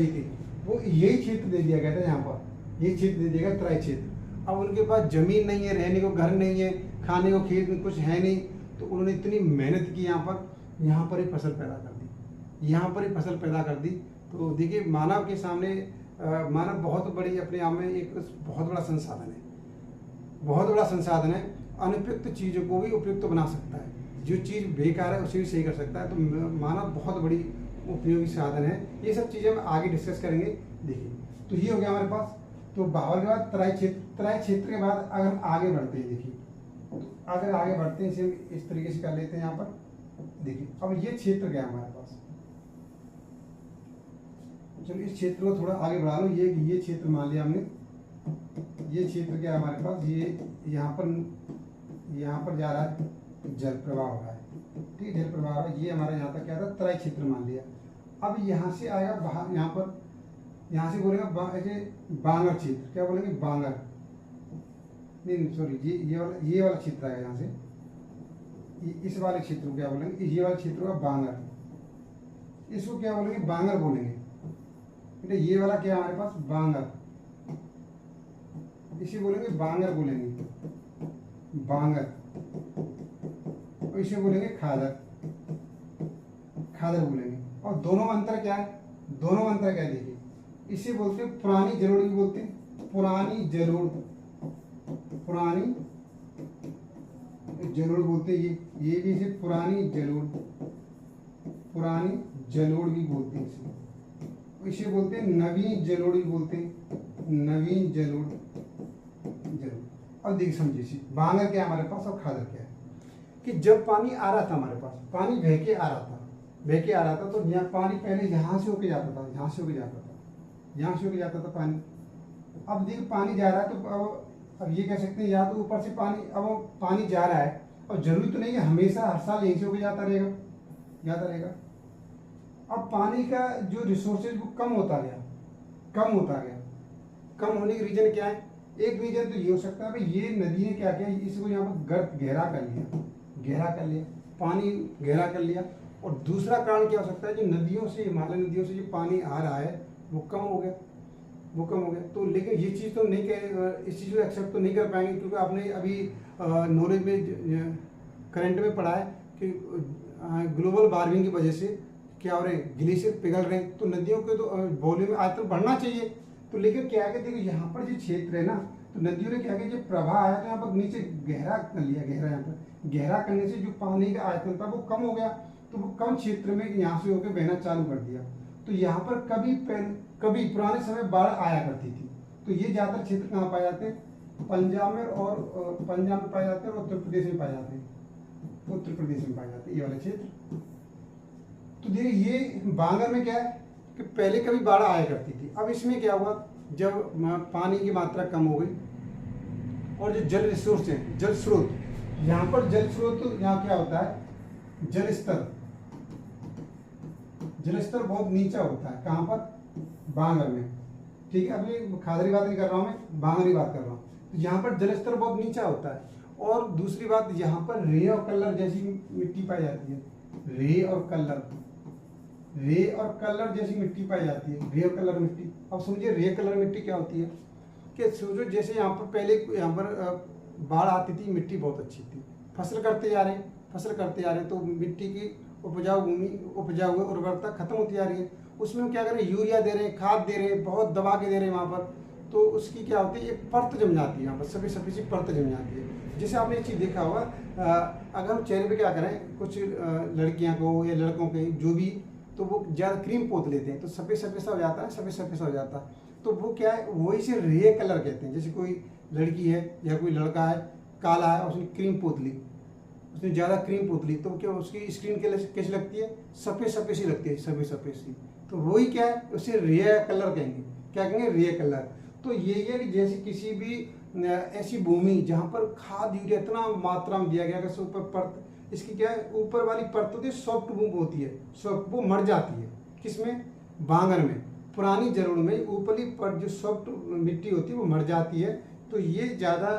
थी, वो यही क्षेत्र दे दिया गया था। यहाँ पर यही क्षेत्र दे दिया गया, तराई क्षेत्र। अब उनके पास जमीन नहीं है, रहने को घर नहीं है, खाने को खेत में कुछ है नहीं, तो उन्होंने इतनी मेहनत की यहाँ पर ही फसल पैदा कर दी, यहाँ पर ही फसल पैदा कर दी। तो देखिए, मानव के सामने मानव बहुत बड़ी अपने आप में एक बहुत बड़ा संसाधन है, बहुत बड़ा संसाधन है। अनुपयुक्त चीज़ों को भी उपयुक्त बना सकता है, जो चीज़ बेकार है उसे भी सही कर सकता है। तो मानव बहुत बड़ी उपयोगी साधन है। ये सब चीज़ें हम आगे डिस्कस करेंगे। देखिए, तो ये हो गया हमारे पास। तो बावल के बाद तराई क्षेत्र के बाद अगर हम आगे बढ़ते हैं, देखिए, तो अगर आगे बढ़ते हैं, इसे इस तरीके से कर लेते हैं। यहाँ पर देखिए, अब ये क्षेत्र गया हमारे पास। चलो इस क्षेत्र को थोड़ा आगे बढ़ा लो। ये क्षेत्र मान लिया हमने, ये क्षेत्र क्या है हमारे पास, ये यहाँ पर जा रहा है, जल प्रवाह हो रहा है, ठीक है, जल प्रवाह हो रहा है। ये हमारा यहाँ तक क्या था, तराई क्षेत्र मान लिया। अब यहाँ से आएगा बाहर, यहाँ से बोलेगा बांगर क्षेत्र। क्या बोलेंगे, बांगर, नहीं सॉरी, ये वाला क्षेत्र आएगा। यहाँ से इस वाले क्षेत्र को क्या बोलेंगे, ये वाले क्षेत्र का बांगर। इसको क्या बोलेंगे, बांगर बोलेंगे। ये वाला क्या है हमारे पास, बांगर, इसे बोलेंगे बांगर, बोलेंगे बांगर। और इसे बोलेंगे खादर, खादर बोलेंगे। और दोनों में अंतर क्या है, दोनों में अंतर क्या है, देखिए, इसे बोलते हैं पुरानी जलोढ़ भी बोलते हैं, पुरानी जलोढ़, पुरानी जलोढ़ बोलते हैं। ये भी इसे पुरानी जलोढ़, पुरानी जलोढ़ भी बोलते हैं। इसे बोलते हैं नवीन जलोढ़ भी बोलते हैं, नवीन जलोढ़। अब देखिए, समझिए बांगर क्या है हमारे पास और खादर क्या है। कि जब पानी आ रहा था हमारे पास, पानी बह के आ रहा था, तो यहाँ पानी पहले यहाँ से होके जाता था, यहाँ से होके जाता था पानी। अब देखिए, पानी जा रहा है, तो अब ये कह सकते हैं, या तो ऊपर से पानी, अब पानी जा रहा है, और जरूरी तो नहीं है हमेशा हर साल यहीं से होके जाता रहेगा। अब पानी का जो रिसोर्सेज वो कम होता गया। कम होने के रीजन क्या है, एक रीजन तो ये हो सकता है भाई, ये नदी ने क्या किया, इसको यहाँ पर गर्त गहरा कर लिया, पानी गहरा कर लिया। और दूसरा कारण क्या हो सकता है, जो नदियों से, हिमालय नदियों से जो पानी आ रहा है वो कम हो गया। तो लेकिन ये चीज़ तो नहीं कह, इस चीज़ को एक्सेप्ट तो नहीं कर पाएंगे, क्योंकि आपने अभी नॉलेज में, करंट में पढ़ा है कि ग्लोबल वार्मिंग की वजह से क्या हो रहे हैं, ग्लेशियर पिघल रहे हैं। तो नदियों के तो वॉल्यूम आयतन बढ़ना चाहिए। तो लेकिन क्या है कि देखो, यहाँ पर जो क्षेत्र है ना, तो नदियों ने क्या किया, जो प्रवाह आया तो यहाँ पर नीचे गहरा कर लिया, यहाँ पर गहरा करने से जो पानी का आयतन था वो कम हो गया। तो वो कम क्षेत्र में यहाँ से होकर बहना चालू कर दिया। तो यहाँ पर कभी पुराने समय बाढ़ आया करती थी। तो ये ज़्यादातर क्षेत्र कहाँ पाए जाते हैं, पंजाब में पाए जाते हैं, और उत्तर प्रदेश में पाए जाते हैं, ये वाले क्षेत्र। तो देखिए, ये बांगर में क्या है, कि पहले कभी बाढ़ आया करती थी। अब इसमें क्या हुआ, जब पानी की मात्रा कम हो गई और जो जल रिसोर्स है, जल स्रोत, यहाँ पर जल स्रोत, यहाँ क्या होता है, जल स्तर बहुत नीचा होता है। कहाँ पर, बांगर में, ठीक है। अभी खादरी बात नहीं कर रहा हूँ मैं, बांगर की बात कर रहा हूँ। तो यहाँ पर जल स्तर बहुत नीचा होता है। और दूसरी बात, यहाँ पर रे और कलर जैसी मिट्टी पाई जाती है। रे और कलर जैसी मिट्टी पाई जाती है, रे और कलर मिट्टी। अब समझिए रे कलर मिट्टी क्या होती है, कि सोचो जैसे यहाँ पर पहले यहाँ पर बाढ़ आती थी, मिट्टी बहुत अच्छी थी, फसल करते जा रहे हैं, तो मिट्टी की उपजाऊ उर्वरता खत्म होती जा रही है। उसमें हम क्या करें, यूरिया दे रहे हैं, खाद दे रहे हैं, बहुत दबा के दे रहे हैं वहाँ पर, तो उसकी क्या होती है, एक परत जम जाती है यहाँ पर, सभी सी परत जम जाती है। जैसे आपने एक चीज़ देखा होगा, अगर हम चेहरे पे क्या करें, कुछ लड़कियाँ को या लड़कों के जो भी, तो वो ज़्यादा क्रीम पोत लेते हैं, तो सफ़ेद सा हो जाता है, तो वो क्या है, वही से रे कलर कहते हैं। जैसे कोई लड़की है या कोई लड़का है, काला है, उसने क्रीम पोत ली, उसने ज़्यादा क्रीम पोत ली, तो क्या उसकी स्किन कैसी लगती है, सफ़ेद सी लगती है, सफ़ेद सी। तो वही क्या है, उसे रे कलर कहेंगे। क्या कहेंगे, रे कलर। तो ये है कि जैसे किसी भी ऐसी भूमि जहाँ पर खाद यूरिया इतना मात्रा में दिया गया कि ऊपर परत, इसकी क्या है, ऊपर वाली परत होती है, सॉफ्ट भूमि होती है, वो मर जाती है। किसमें, बांगर में, पुरानी जरूर में ऊपरी पर जो सॉफ्ट मिट्टी होती है वो मर जाती है। तो ये ज़्यादा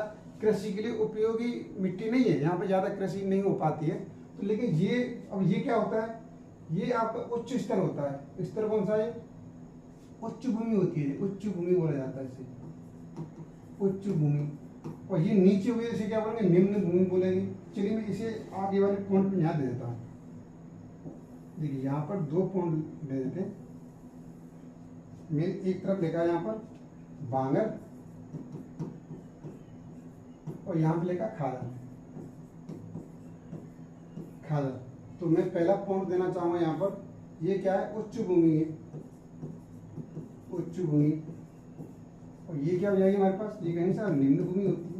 कृषि के लिए उपयोगी मिट्टी नहीं है, यहाँ पर ज़्यादा कृषि नहीं हो पाती है। तो लेकिन ये, अब ये क्या होता है, ये आपका उच्च स्तर होता है। स्तर कौन सा है, उच्च भूमि होती है, उच्च भूमि बोला जाता है इसे, उच्च भूमि। और ये नीचे हुए इसे क्या बोलेंगे, निम्न भूमि बोलेंगे। चलिए मैं इसे आगे वाले पॉइंट पे यहाँ दे देता हूँ। देखिए यहाँ पर 2 पॉइंट दे देते हैं। मैंने एक तरफ लिखा है यहाँ पर बांगर, और यहाँ पे लिखा खादर। तो मैं पहला पॉइंट देना चाहूँगा यहाँ पर, ये क्या है, उच्च भूमि है, उच्च भूमि। और ये क्या हो जाएगी हमारे पास, ये कहेंगे सर निम्न भूमि होती है,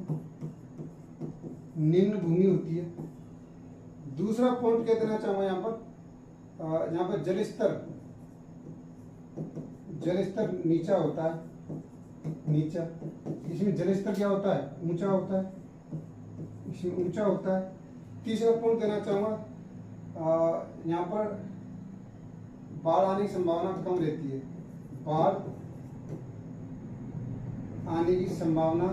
निम्न भूमि होती है। दूसरा पॉइंट क्या देना चाहूँगा यहाँ पर जल स्तर नीचा होता है, नीचा। इसमें जल स्तर क्या होता है, ऊंचा होता है, इसमें ऊंचा होता है। तीसरा पॉइंट देना चाहूँगा, यहाँ पर बाढ़ आने की संभावना कम रहती है, बाढ़ आने की संभावना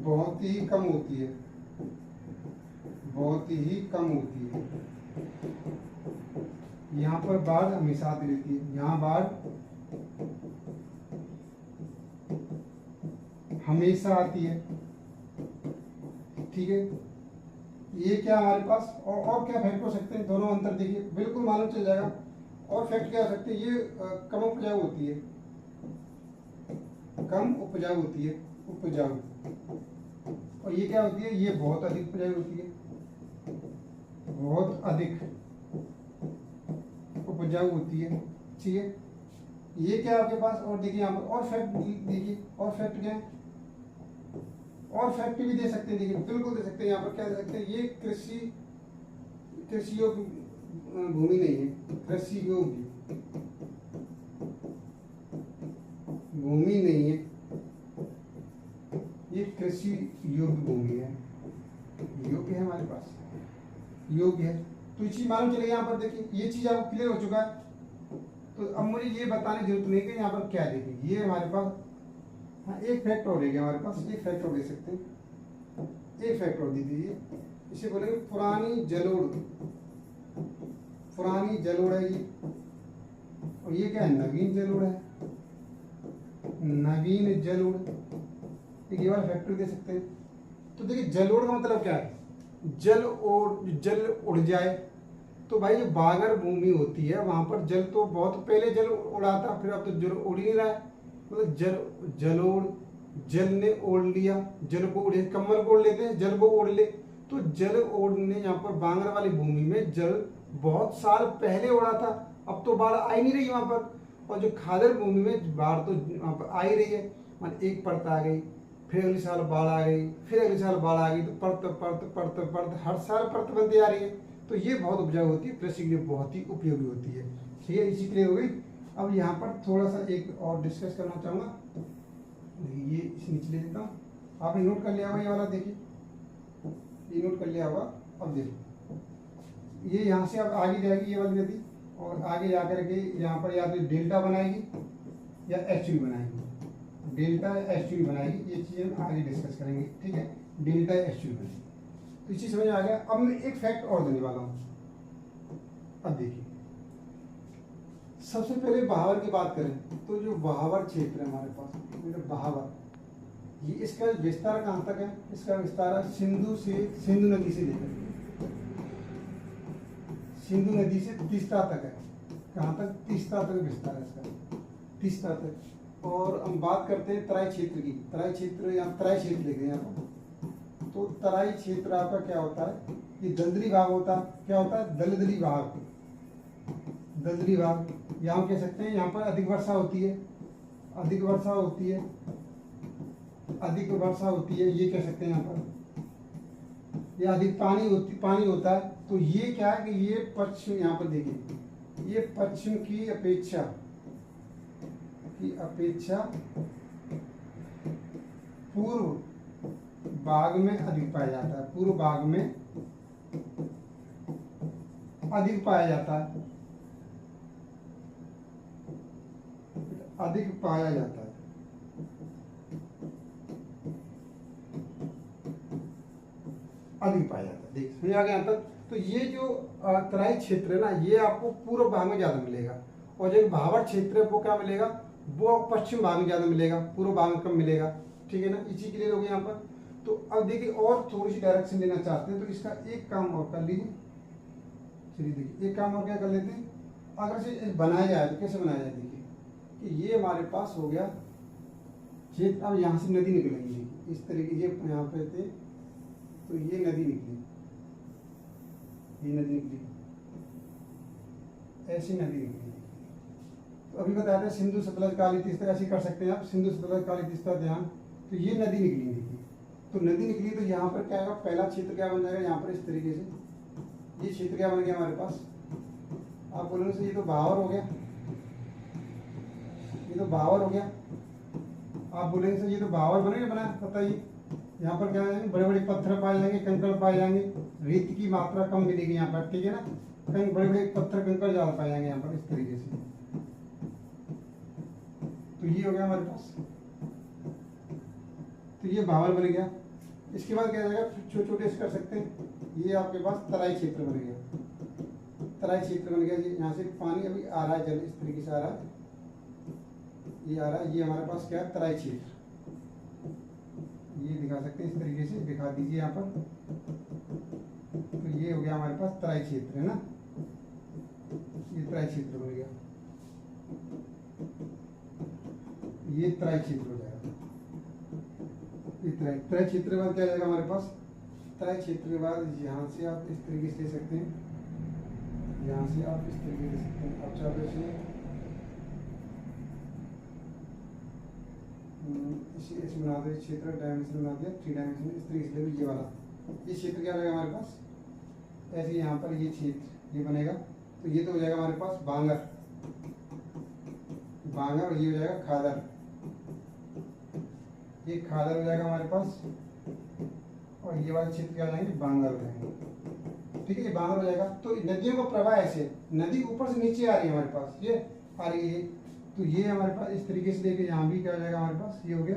बहुत ही कम होती है, यहाँ पर बाढ़ हमेशा आती रहती है, यहाँ बाढ़ हमेशा आती है, ठीक है। ये क्या हमारे पास और क्या फैक्ट हो सकते हैं, दोनों अंतर देखिए, बिल्कुल मालूम चल जाएगा। और फैक्ट क्या हो सकते हैं, ये कम उपजाऊ होती है, उपजाऊ। और ये क्या होती है, ये बहुत अधिक उपजाऊ होती है, बहुत अधिक उपजाऊ होती है, ठीक है। ये क्या आपके पास, और देखिए यहाँ पर और फैक्ट देखिए, और फैक्ट क्या है, और फैक्ट भी दे सकते हैं, देखिए बिल्कुल दे सकते हैं। यहाँ पर क्या दे सकते हैं, ये कृषि योग्य भूमि नहीं है, कृषि योग्य भूमि नहीं है, ये कृषि योग्य भूमि है, योग्य है हमारे पास, योग्य है। तो ये चीज मालूम चलेगा। यहाँ पर देखिए ये चीज आपको क्लियर हो चुका है। तो अब मुझे ये बताने की जरूरत नहीं कि यहाँ पर क्या देखिए, ये हमारे पास, हाँ एक फैक्ट और रहेगा हमारे पास, एक फैक्ट और दे सकते हैं, एक फैक्ट और दे दीजिए, इसे बोलेंगे पुरानी जलोढ़ है ये। और ये क्या है, नवीन जलोढ़ है, नवीन जलोढ़, ये वाला फैक्टर दे सकते हैं। तो देखिए जलोढ़ का मतलब क्या है, जल उड़ जाए। तो भाई जो बागर भूमि होती है वहां पर जल तो बहुत पहले जल उड़ा था, फिर अब तो जल उड़ ही नहीं रहा है, मतलब जल ने ओढ़ लिया, जल को उड़े, कम्बल को ओढ़ लेते हैं, जल को ओढ़ ले। तो जल ओढ़ने, यहाँ पर बांगर वाली भूमि में जल बहुत साल पहले उड़ा था, अब तो बाढ़ आ ही नहीं रही वहां पर। और जो खादर भूमि में बाढ़ तो वहां पर आ ही रही है, मान एक परत आ गई, फिर अगले साल बाढ़ आ गई, फिर अगले साल बाढ़ आ गई, तो पड़त हर साल परत बनती आ रही है। तो ये बहुत उपजाऊ होती है, कृषि के लिए बहुत ही उपयोगी होती है। ठीक है, इसी के लिए हो गई। अब यहाँ पर थोड़ा सा एक और डिस्कस करना चाहूँगा। ये इस नीचे ले लेता हूँ। आपने नोट कर लिया होगा ये वाला, देखिए ये नोट कर लिया होगा। अब देखो ये यहाँ से अब आगे जाएगी ये वाली नदी, और आगे जाकर के यहाँ पर या तो डेल्टा बनाएगी या एस्चुरी बनाएगी। डेल्टा एस्चुरी बनाएगी, ये चीज़ हम आगे डिस्कस करेंगे। ठीक है, डेल्टा एस्चुरी बनाएगी। तो इसी समझ में आ गया। अब मैं एक फैक्ट और देने वाला हूँ। अब देखिए, सबसे पहले बहावर की बात करें तो जो बहावर क्षेत्र है हमारे पास, बहावर, ये इसका विस्तार कहाँ तक है? इसका विस्तार है सिंधु नदी से लेकर सिंधु नदी से तीस्ता तक है। कहाँ तक? तीस्ता तक विस्तार है इसका, तीस्ता तक। और हम बात करते हैं तराई क्षेत्र की। तराई क्षेत्र या तराई क्षेत्र लिखे हैं यहाँ पर। तो तराई क्षेत्र आपका क्या होता है? ये दलदली भाग होता है। क्या होता है? दलदली भाग। दलदली भाग यहाँ कह सकते हैं, यहाँ पर अधिक वर्षा होती है, अधिक वर्षा होती है, अधिक वर्षा होती है, ये कह सकते हैं यहाँ पर। ये अधिक पानी होता है। तो ये क्या है कि ये पश्चिम, यहाँ पर देखिए, ये पश्चिम की अपेक्षा पूर्व भाग में अधिक पाया जाता है। पूर्व भाग में अधिक पाया जाता है, अधिक पाया जाता है। अधिक पाया जाता है। देख समझ आ गया यहाँ तक। तो ये जो तराई क्षेत्र है ना, ये आपको पूर्व भाग में ज्यादा मिलेगा, और जो भावर क्षेत्र है वो क्या मिलेगा? वो पश्चिम भाग में ज्यादा मिलेगा, पूर्व भाग में कम मिलेगा। ठीक है ना, इसी के लिए लोग यहाँ पर। तो अब देखिए और थोड़ी सी डायरेक्शन लेना चाहते हैं, तो इसका एक काम और कर लीजिए। चलिए देखिए, एक काम और क्या कर लेते हैं, अगर से बनाया जाए तो कैसे बनाया जाए? देखिए कि ये हमारे पास हो गया क्षेत्र। अब यहाँ से नदी निकलेंगी इस तरीके से, यहाँ पे थे तो ये नदी निकली, ये नदी निकली, ऐसी नदी निकली। तो अभी बताया था सिंधु सतलज काली तीस्ता, ऐसे कर सकते हैं आप, सिंधु सतलज काली तीस्ता ध्यान। तो ये नदी निकली, देखिए तो नदी निकली। तो यहाँ पर क्या होगा? पहला क्षेत्र क्या बन जाएगा? यहाँ पर इस तरीके से ये क्षेत्र क्या बन गया हमारे पास? आप बोलोगे सर ये तो बहावर हो गया, ये तो बहावर हो गया। आप बोलेंगे सर ये तो बहावर बनेगा बना, बताइए। यहाँ पर क्या है? बड़े बड़े पत्थर पाए जाएंगे, कंकड़ पाए जाएंगे, रेत की मात्रा कम मिलेगी यहाँ पर। ठीक है ना, कहीं बड़े बड़े पत्थर कंकड़ ज्यादा पाए जाएंगे यहाँ पर, इस तरीके से। तो ये हो गया हमारे पास, तो ये बहावर बन गया। इसके बाद क्या जाएगा? छोटे छोटे कर सकते हैं। ये आपके पास तराई क्षेत्र बन गया, तराई क्षेत्र बन गया। यहाँ से पानी अभी आ रहा है, जल इस तरीके से आ रहा है, ये आ रहा है। ये हमारे पास क्या है? तराई क्षेत्र। ये दिखा सकते हैं इस तरीके से, दिखा दीजिए यहाँ पर। तो ये हो गया हमारे पास तराई क्षेत्र, है ना, ये तराई क्षेत्र बन गया, ये तराई क्षेत्र हो जाएगा। ये तराई क्षेत्र के बाद क्या जाएगा हमारे पास? तराई क्षेत्र के बाद यहाँ से आप इस तरीके से ले सकते हैं, यहाँ से आप इस तरीके से ले सकते हैं। अब चाहे इसे बना दो, क्षेत्र डायमेंशन बना दिया, 3 डायमेंशन इस तरीके से। ये वाला ये क्षेत्र क्या रहेगा हमारे पास? ऐसे यहाँ पर ये क्षेत्र ये बनेगा। तो ये तो हो जाएगा हमारे पास बांगर, बांगर, और ये हो जाएगा खादर, ये खादर हो जाएगा हमारे पास। और ये वाले क्षेत्र क्या हो जाएंगे? बांगर हो जाएंगे। ठीक है, ये बांगर हो जाएगा। तो नदियों का प्रवाह ऐसे, नदी ऊपर से नीचे आ रही है हमारे पास, ये आ रही है। तो ये हमारे पास इस तरीके से लेके यहाँ भी क्या हो जाएगा हमारे पास? ये हो गया।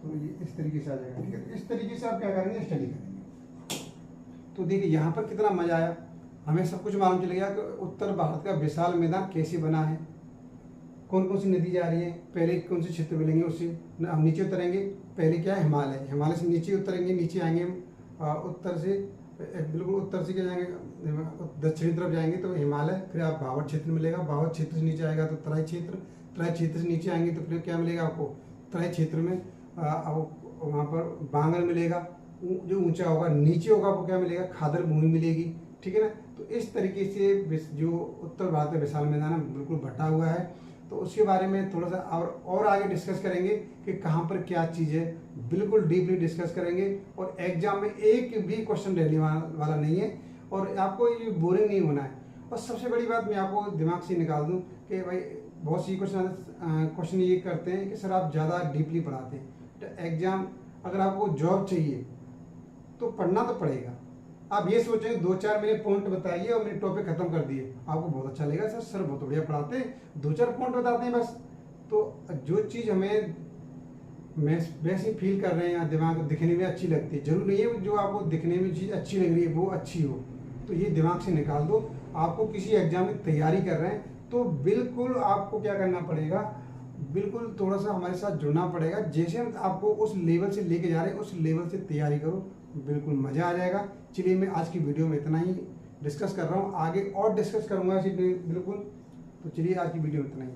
तो ये इस तरीके से आ जाएगा। ठीक है, तो इस तरीके से आप क्या करेंगे? स्टडी करेंगे। तो देखिए यहाँ पर कितना मजा आया, हमें सब कुछ मालूम चल गया कि उत्तर भारत का विशाल मैदान कैसे बना है, कौन कौन सी नदी जा रही है, पहले कौन से क्षेत्र मिलेंगे, उससे हम नीचे उतरेंगे। पहले क्या है? हिमालय, हिमालय से नीचे उतरेंगे, नीचे आएंगे उत्तर से, बिल्कुल उत्तर से क्या जाएंगे? दक्षिणी तरफ जाएंगे तो हिमालय, फिर आप भावर क्षेत्र मिलेगा, भावर क्षेत्र से नीचे आएगा तो तराई क्षेत्र, तराई क्षेत्र से नीचे आएंगे तो फिर क्या मिलेगा आपको? तराई क्षेत्र में वहाँ पर बांगर मिलेगा, जो ऊंचा होगा, नीचे होगा वो क्या मिलेगा? खादर भूमि मिलेगी। ठीक है ना, तो इस तरीके से जो उत्तर भारत का विशाल मैदान है बिल्कुल बटा हुआ है। तो उसके बारे में थोड़ा सा और आगे डिस्कस करेंगे कि कहाँ पर क्या चीज़ है, बिल्कुल डीपली डिस्कस करेंगे। और एग्जाम में एक भी क्वेश्चन रहने वाला नहीं है और आपको ये बोरिंग नहीं होना है। और सबसे बड़ी बात मैं आपको दिमाग से निकाल दूं कि भाई बहुत सी क्वेश्चन ये करते हैं कि सर आप ज़्यादा डीपली पढ़ाते हैं। तो एग्ज़ाम अगर आपको जॉब चाहिए तो पढ़ना तो पड़ेगा। आप ये सोचें 2-4 मेरे पॉइंट बताइए और मेरे टॉपिक खत्म कर दिए, आपको बहुत अच्छा लगेगा, सर बहुत बढ़िया पढ़ाते हैं, 2-4 पॉइंट बताते हैं बस। तो जो चीज़ हमें वैसे फील कर रहे हैं या दिमाग दिखने में अच्छी लगती है, जरूर नहीं है जो आपको दिखने में चीज़ अच्छी लग रही है वो अच्छी हो। तो ये दिमाग से निकाल दो। आपको किसी एग्जाम की तैयारी कर रहे हैं तो बिल्कुल आपको क्या करना पड़ेगा, बिल्कुल थोड़ा सा हमारे साथ जुड़ना पड़ेगा। जैसे हम आपको उस लेवल से लेके जा रहे हैं उस लेवल से तैयारी करो, बिल्कुल मज़ा आ जाएगा। चलिए मैं आज की वीडियो में इतना ही डिस्कस कर रहा हूँ, आगे और डिस्कस करूँगा इसी बिल्कुल। तो चलिए आज की वीडियो में इतना ही।